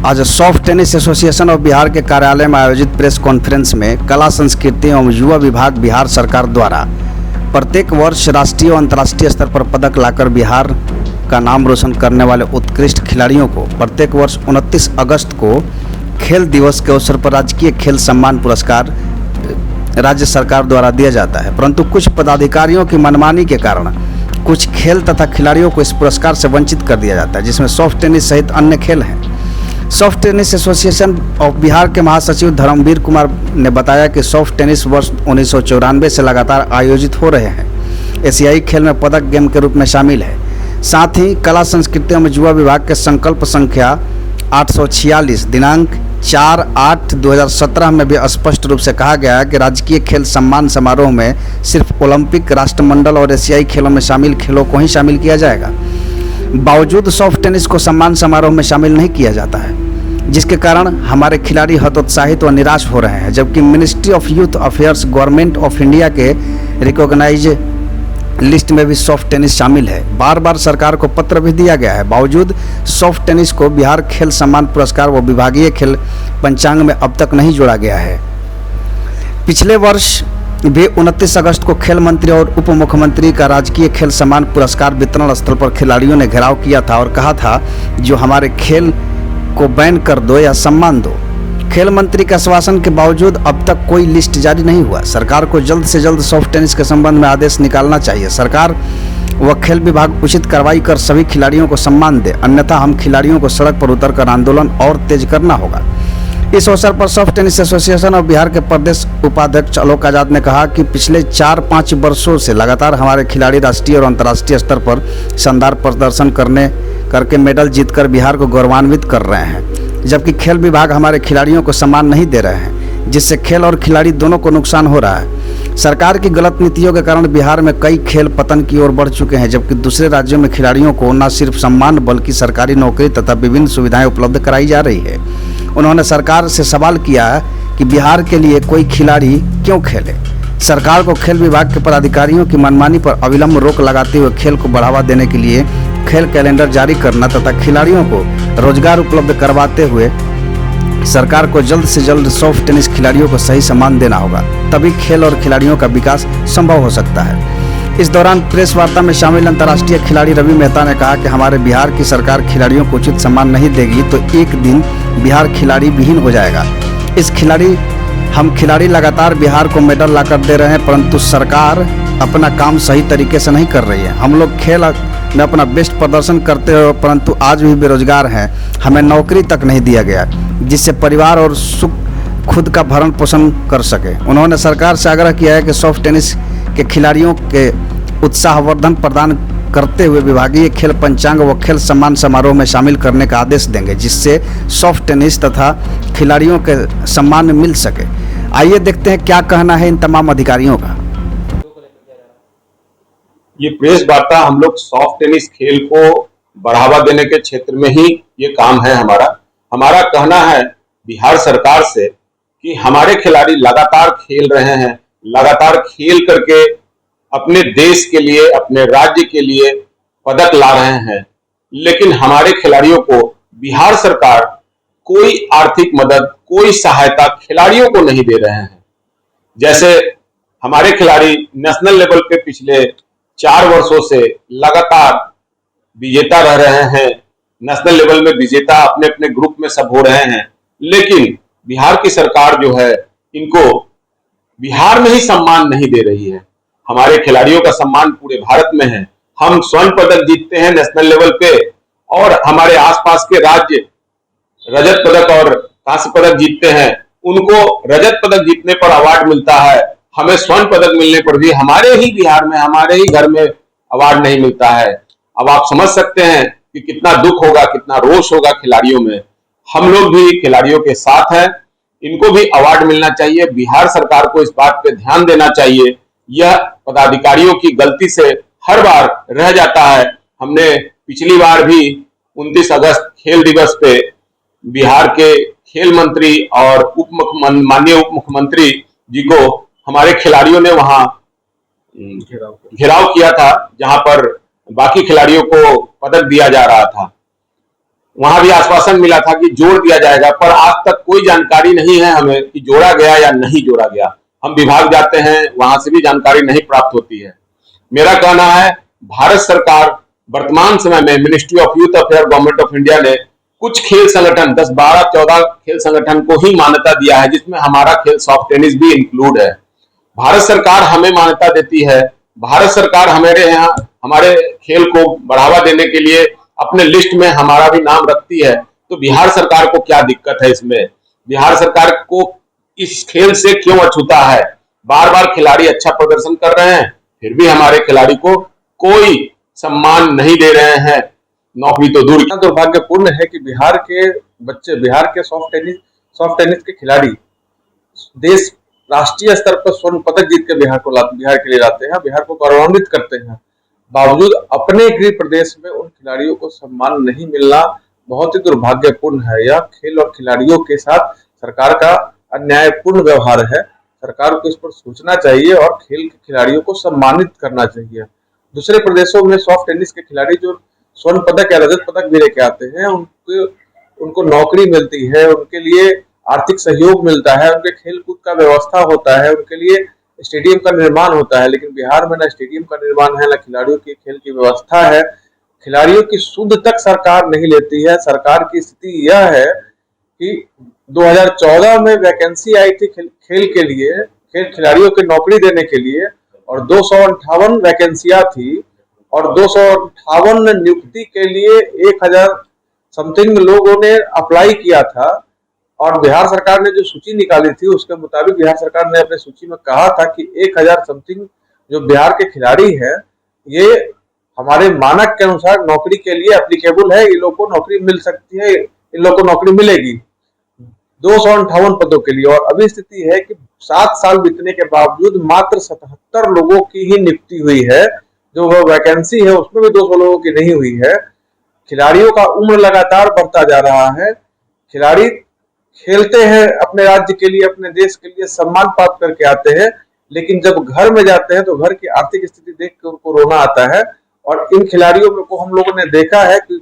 आज soft tennis association of Bihar के कार्यालय में आयोजित प्रेस कॉन्फ्रेंस में कला संस्कृति एवं युवा विभाग बिहार सरकार द्वारा प्रत्येक वर्ष राष्ट्रीय और अंतर्राष्ट्रीय स्तर पर पदक लाकर बिहार का नाम रोशन करने वाले उत्कृष्ट खिलाड़ियों को प्रत्येक वर्ष 29 अगस्त को खेल दिवस के अवसर पर राजकीय खेल सम्मान पुरस्कार राज्य सरकार द्वारा दिया जाता है। परंतु कुछ पदाधिकारियों की मनमानी के कारण कुछ खेल तथा खिलाड़ियों को इस पुरस्कार से वंचित कर दिया जाता है, जिसमें सॉफ्ट टेनिस सहित अन्य खेल हैं। Soft tennis association of Bihar के महासचिव धर्मवीर कुमार ने बताया कि सॉफ्ट टेनिस वर्ष 1994 से लगातार आयोजित हो रहे हैं। एशियाई खेल में पदक गेम के रूप में शामिल है। साथ ही कला संस्कृति एवं युवा विभाग के संकल्प संख्या 846 दिनांक 4/8/2017 में भी स्पष्ट रूप से कहा गया है कि राजकीय खेल सम्मान समारोह में सिर्फ ओलंपिक, राष्ट्रमंडल और एशियाई खेलों में शामिल खेलों को ही शामिल किया जाएगा। बावजूद सॉफ्ट टेनिस को सम्मान समारोह में शामिल नहीं किया जाता है, जिसके कारण हमारे खिलाड़ी हतोत्साहित व निराश हो रहे हैं। जबकि ministry of youth affairs government of India के रिकॉग्नाइज लिस्ट में भी सॉफ्ट टेनिस शामिल है। बार बार सरकार को पत्र भी दिया गया है, बावजूद सॉफ्ट टेनिस को बिहार खेल सम्मान पुरस्कार व विभागीय खेल पंचांग में अब तक नहीं जोड़ा गया है। पिछले वर्ष भी 29 अगस्त को खेल मंत्री और उप मुख्यमंत्री का राजकीय खेल सम्मान पुरस्कार वितरण स्थल पर खिलाड़ियों ने घेराव किया था और कहा था, जो हमारे खेल को बैन कर दो या सम्मान दो। खेल मंत्री के आश्वासन के बावजूद अब तक कोई लिस्ट जारी नहीं हुआ। सरकार को जल्द से जल्द सॉफ्ट टेनिस के संबंध में आदेश निकालना चाहिए। सरकार व खेल विभाग उचित कार्रवाई कर सभी खिलाड़ियों को सम्मान दे, अन्यथा हम खिलाड़ियों को सड़क पर उतरकर आंदोलन और तेज करना होगा। इस अवसर पर soft tennis association of Bihar के प्रदेश उपाध्यक्ष आलोक आजाद ने कहा कि पिछले 4-5 वर्षों से लगातार हमारे खिलाड़ी राष्ट्रीय और अंतर्राष्ट्रीय स्तर पर शानदार प्रदर्शन करके मेडल जीतकर बिहार को गौरवान्वित कर रहे हैं, जबकि खेल विभाग हमारे खिलाड़ियों को सम्मान नहीं दे रहे हैं, जिससे खेल और खिलाड़ी दोनों को नुकसान हो रहा है। सरकार की गलत नीतियों के कारण बिहार में कई खेल पतन की ओर बढ़ चुके हैं, जबकि दूसरे राज्यों में खिलाड़ियों को न सिर्फ सम्मान बल्कि सरकारी नौकरी तथा विभिन्न सुविधाएं उपलब्ध कराई जा रही है। उन्होंने सरकार से सवाल किया कि बिहार के लिए कोई खिलाड़ी क्यों खेले। सरकार को खेल विभाग के पदाधिकारियों की मनमानी पर अविलंब रोक लगाते हुए खेल को बढ़ावा देने के लिए खेल कैलेंडर जारी करना तथा खिलाड़ियों को रोजगार उपलब्ध करवाते हुए सरकार को जल्द से जल्द सॉफ्ट टेनिस खिलाड़ियों को सही सम्मान देना होगा, तभी खेल और खिलाड़ियों का विकास संभव हो सकता है। इस दौरान प्रेस वार्ता में शामिल अंतर्राष्ट्रीय खिलाड़ी रवि मेहता ने कहा कि हमारे बिहार की सरकार खिलाड़ियों को उचित सम्मान नहीं देगी तो एक दिन बिहार खिलाड़ी विहीन हो जाएगा। हम खिलाड़ी लगातार बिहार को मेडल लाकर दे रहे हैं, परंतु सरकार अपना काम सही तरीके से नहीं कर रही है। हम लोग खेल में अपना बेस्ट प्रदर्शन करते हो, परंतु आज भी बेरोजगार हैं। हमें नौकरी तक नहीं दिया गया जिससे परिवार और सुख खुद का भरण पोषण कर सके। उन्होंने सरकार से आग्रह किया है कि सॉफ्ट टेनिस के खिलाड़ियों के उत्साहवर्धन प्रदान करते हुए विभागीय खेल पंचांग व खेल सम्मान समारोह में शामिल करने का आदेश देंगे, जिससे सॉफ्ट टेनिस तथा खिलाड़ियों के सम्मान मिल सके। आइए देखते हैं क्या कहना है इन तमाम अधिकारियों का। ये प्रेस वार्ता हम लोग सॉफ्ट टेनिस खेल को बढ़ावा देने के क्षेत्र में ही ये काम है हमारा कहना है बिहार सरकार से कि हमारे खिलाड़ी लगातार खेल रहे हैं, लगातार खेल करके अपने देश के लिए, अपने राज्य के लिए पदक ला रहे हैं, लेकिन हमारे खिलाड़ियों को बिहार सरकार कोई आर्थिक मदद, कोई सहायता खिलाड़ियों को नहीं दे रहे हैं। जैसे हमारे खिलाड़ी नेशनल लेवल पे पिछले 4 वर्षों से लगातार विजेता रह रहे हैं, नेशनल लेवल में विजेता अपने अपने ग्रुप में सब हो रहे हैं, लेकिन बिहार की सरकार जो है इनको बिहार में ही सम्मान नहीं दे रही है। हमारे खिलाड़ियों का सम्मान पूरे भारत में है। हम स्वर्ण पदक जीतते हैं नेशनल लेवल पे और हमारे आसपास के राज्य रजत पदक और कांस्य पदक जीतते हैं, उनको रजत पदक जीतने पर अवार्ड मिलता है, हमें स्वर्ण पदक मिलने पर भी हमारे ही बिहार में, हमारे ही घर में अवार्ड नहीं मिलता है। अब आप समझ सकते हैं कि कितना दुख होगा, कितना रोष होगा खिलाड़ियों में। हम लोग भी खिलाड़ियों के साथ हैं, इनको भी अवार्ड मिलना चाहिए। बिहार सरकार को इस बात पे ध्यान देना चाहिए। यह पदाधिकारियों की गलती से हर बार रह जाता है। हमने पिछली बार भी 29 अगस्त खेल दिवस पे बिहार के खेल मंत्री और माननीय उप मुख्यमंत्री जी को हमारे खिलाड़ियों ने वहां घेराव किया था, जहां पर बाकी खिलाड़ियों को पदक दिया जा रहा था। वहां भी आश्वासन मिला था कि जोड़ दिया जाएगा, पर आज तक कोई जानकारी नहीं है हमें कि जोड़ा गया या नहीं जोड़ा गया। हम विभाग जाते हैं, वहां से भी जानकारी नहीं प्राप्त होती है। मेरा कहना है भारत सरकार वर्तमान समय में ministry of youth affair government of India ने कुछ खेल संगठन 10, 12, 14 खेल संगठन को ही मान्यता दिया है, जिसमें हमारा खेल सॉफ्ट टेनिस भी इंक्लूड है। भारत सरकार हमें मान्यता देती है, भारत सरकार हमारे यहाँ हमारे खेल को बढ़ावा देने के लिए अपने लिस्ट में हमारा भी नाम रखती है, तो बिहार सरकार को क्या दिक्कत है इसमें? बिहार सरकार को इस खेल से क्यों अछूता है? बार बार खिलाड़ी अच्छा प्रदर्शन कर रहे हैं, फिर भी हमारे खिलाड़ी को कोई सम्मान नहीं दे रहे हैं, नौकरी तो दूर। इतना दुर्भाग्यपूर्ण है कि बिहार के बच्चे, बिहार के सॉफ्ट टेनिस के खिलाड़ी देश राष्ट्रीय स्तर पर स्वर्ण पदक जीत के बिहार के लिए लाते हैं, बिहार को गौरवान्वित करते हैं। बावजूद अपने गृह प्रदेश में उन खिलाड़ियों को सम्मान नहीं मिलना बहुत ही दुर्भाग्यपूर्ण है। यह खेल और खिलाड़ियों के साथ सरकार का अन्यायपूर्ण व्यवहार है। सरकार को इस पर सोचना चाहिए और खेल के खिलाड़ियों को सम्मानित करना चाहिए। दूसरे प्रदेशों में सॉफ्ट टेनिस के खिलाड़ी जो स्वर्ण पदक या रजत पदक भी लेके आते हैं, उनको नौकरी मिलती है, उनके लिए आर्थिक सहयोग मिलता है, उनके खेल कूद का व्यवस्था होता है, उनके लिए स्टेडियम का निर्माण होता है। लेकिन बिहार में न स्टेडियम का निर्माण है, न खिलाड़ियों की खेल की व्यवस्था है। खिलाड़ियों की सुध तक सरकार नहीं लेती है। सरकार की स्थिति यह है कि 2014 में वैकेंसी आई थी खेल के लिए, खेल खिलाड़ियों की नौकरी देने के लिए, और 258 वैकेंसियां थी और 258 नियुक्ति के लिए 1000 समथिंग लोगों ने अप्लाई किया था। और बिहार सरकार ने जो सूची निकाली थी उसके मुताबिक बिहार सरकार ने अपने सूची में कहा था कि 1000 समथिंग जो बिहार के खिलाड़ी हैं, ये हमारे मानक के अनुसार नौकरी के लिए एप्लीकेबल है, इन लोगों को नौकरी मिल सकती है, इन लोगों को नौकरी मिलेगी 258 पदों के लिए। और अभी स्थिति है कि 7 साल बीतने के बावजूद मात्र 77 लोगों की ही नियुक्ति हुई है। जो वो वैकेंसी है उसमें भी 200 लोगों की नहीं हुई है। खिलाड़ियों का उम्र लगातार बढ़ता जा रहा है। खिलाड़ी खेलते हैं अपने राज्य के लिए, अपने देश के लिए, सम्मान प्राप्त करके आते हैं, लेकिन जब घर में जाते हैं तो घर की आर्थिक स्थिति देख कर उनको रोना आता है। और इन खिलाड़ियों को हम लोगों ने देखा है कि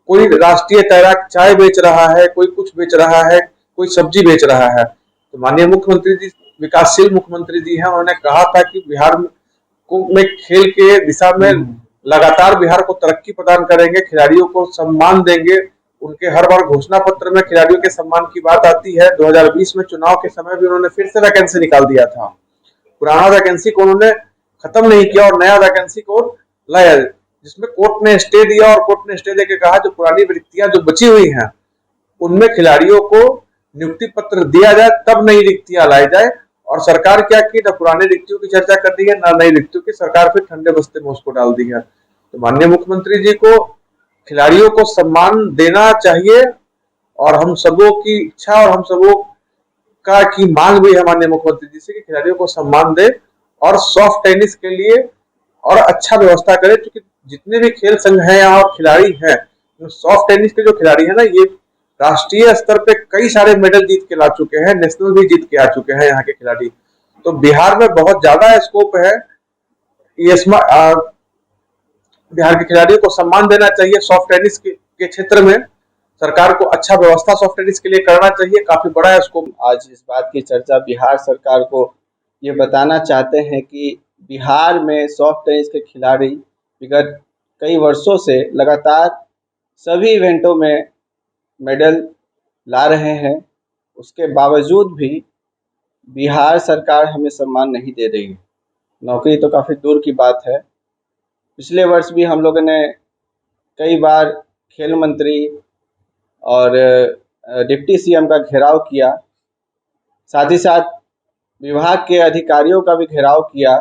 कोई राष्ट्रीय तैराक चाय बेच रहा है, कोई कुछ बेच रहा है, कोई सब्जी बेच रहा है। तो माननीय मुख्यमंत्री जी, विकासशील मुख्यमंत्री जी हैं, उन्होंने कहा था कि बिहार में खेल के दिशा में लगातार बिहार को तरक्की प्रदान करेंगे, खिलाड़ियों को सम्मान देंगे। उनके हर बार घोषणा पत्र में खिलाड़ियों के सम्मान की बात आती है। 2020 में चुनाव के समय भी उन्होंने फिर से वैकेंसी निकाल दिया था। पुराना वैकेंसी को उन्होंने खत्म नहीं किया और नया वैकेंसी को लाया, जिसमें कोर्ट ने स्टे दिया। और कोर्ट ने स्टे देकर कहा जो पुरानी रिक्तियां जो बची हुई हैं उनमें खिलाड़ियों को नियुक्ति पत्र दिया जाए, तब नई रिक्तियां लाई जाए। और सरकार क्या की, न पुरानी रिक्तियों की चर्चा कर दी है, न नई रिक्तियों की। सरकार फिर ठंडे बस्ते में उसको डाल दी है। तो माननीय मुख्यमंत्री जी को खिलाड़ियों को सम्मान देना चाहिए और हम सबों की इच्छा और हम सबों का की मांग भी है माननीय मुख्यमंत्री जी से कि खिलाड़ियों को सम्मान दे और सॉफ्ट टेनिस के लिए और अच्छा व्यवस्था करे। क्योंकि जितने भी खेल संघ हैं यहाँ और खिलाड़ी हैं, सॉफ्ट टेनिस के जो खिलाड़ी हैं ना, ये राष्ट्रीय स्तर पे कई सारे मेडल जीत के ला चुके हैं, नेशनल भी जीत के आ चुके हैं यहाँ के खिलाड़ी। तो बिहार में बहुत ज्यादा स्कोप है। बिहार के खिलाड़ियों को सम्मान देना चाहिए। सॉफ्ट टेनिस के क्षेत्र में सरकार को अच्छा व्यवस्था सॉफ्ट टेनिस के लिए करना चाहिए। काफी बड़ा स्कोप। आज इस बात की चर्चा बिहार सरकार को ये बताना चाहते हैं कि बिहार में सॉफ्ट टेनिस के खिलाड़ी विगत कई वर्षों से लगातार सभी इवेंटों में मेडल ला रहे हैं, उसके बावजूद भी बिहार सरकार हमें सम्मान नहीं दे रही है। नौकरी तो काफ़ी दूर की बात है। पिछले वर्ष भी हम लोगों ने कई बार खेल मंत्री और डिप्टी सीएम का घेराव किया, साथ ही साथ विभाग के अधिकारियों का भी घेराव किया।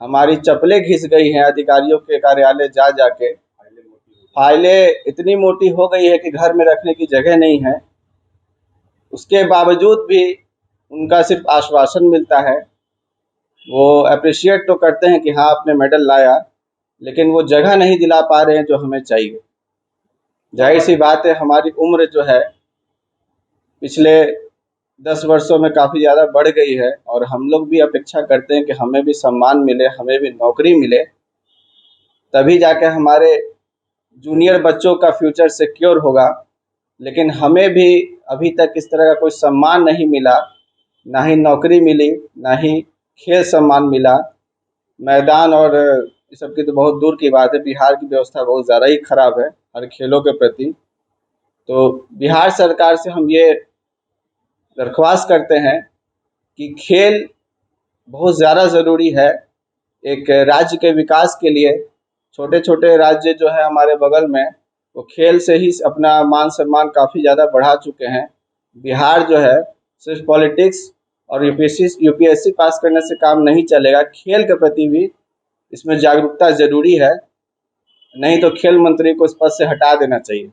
हमारी चप्पलें घिस गई हैं अधिकारियों के कार्यालय जा जाके। फाइलें इतनी मोटी हो गई है कि घर में रखने की जगह नहीं है। उसके बावजूद भी उनका सिर्फ आश्वासन मिलता है। वो अप्रिशिएट तो करते हैं कि हाँ आपने मेडल लाया, लेकिन वो जगह नहीं दिला पा रहे हैं जो हमें चाहिए। जाहिर सी बात है, हमारी उम्र जो है पिछले 10 वर्षों में काफ़ी ज़्यादा बढ़ गई है और हम लोग भी अपेक्षा करते हैं कि हमें भी सम्मान मिले, हमें भी नौकरी मिले, तभी जाके हमारे जूनियर बच्चों का फ्यूचर सिक्योर होगा। लेकिन हमें भी अभी तक इस तरह का कोई सम्मान नहीं मिला, ना ही नौकरी मिली, ना ही खेल सम्मान मिला। मैदान और इस सब की तो बहुत दूर की बात है, बिहार की व्यवस्था बहुत ज़्यादा ही खराब है हर खेलों के प्रति। तो बिहार सरकार से हम ये दरख्वास्त करते हैं कि खेल बहुत ज़्यादा ज़रूरी है एक राज्य के विकास के लिए। छोटे छोटे राज्य जो है हमारे बगल में, वो खेल से ही अपना मान सम्मान काफ़ी ज़्यादा बढ़ा चुके हैं। बिहार जो है सिर्फ पॉलिटिक्स और यूपीएससी पास करने से काम नहीं चलेगा, खेल के प्रति भी इसमें जागरूकता ज़रूरी है, नहीं तो खेल मंत्री को इस पद से हटा देना चाहिए।